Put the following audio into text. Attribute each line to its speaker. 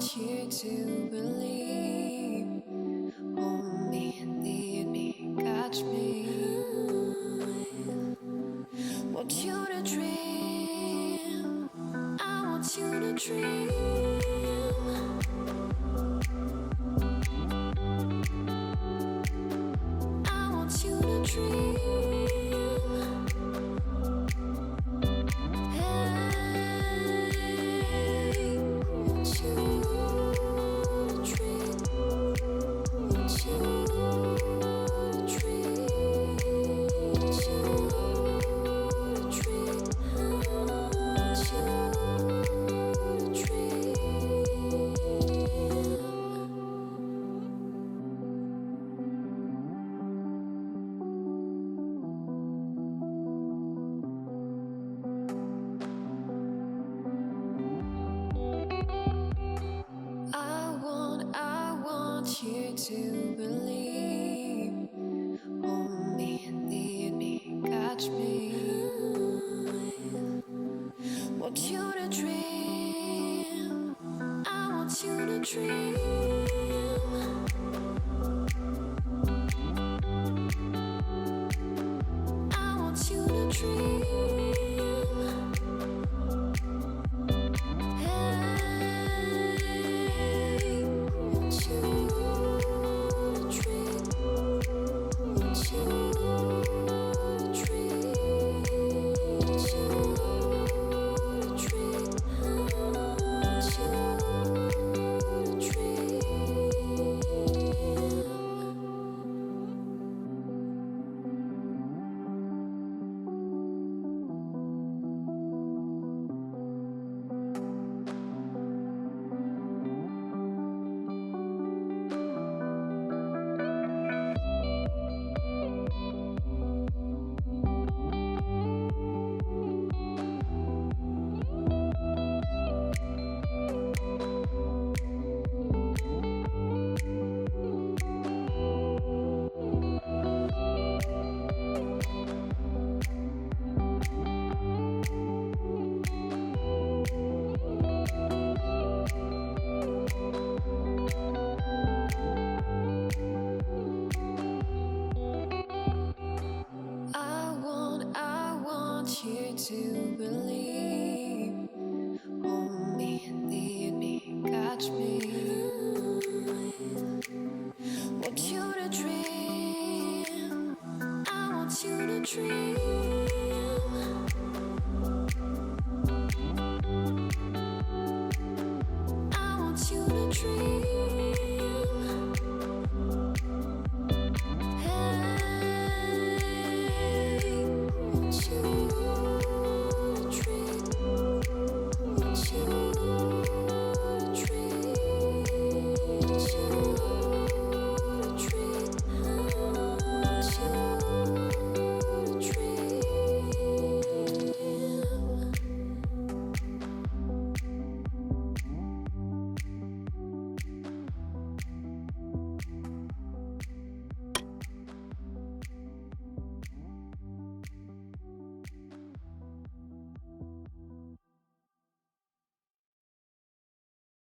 Speaker 1: want you to believe. Hold me, lead me, catch me. Want you to dream. I want you to dream. I want you to dream. You to believe. Hold me, lead me, catch me. Want you to dream. I want you to dream. I want you to dream. I want you to believe.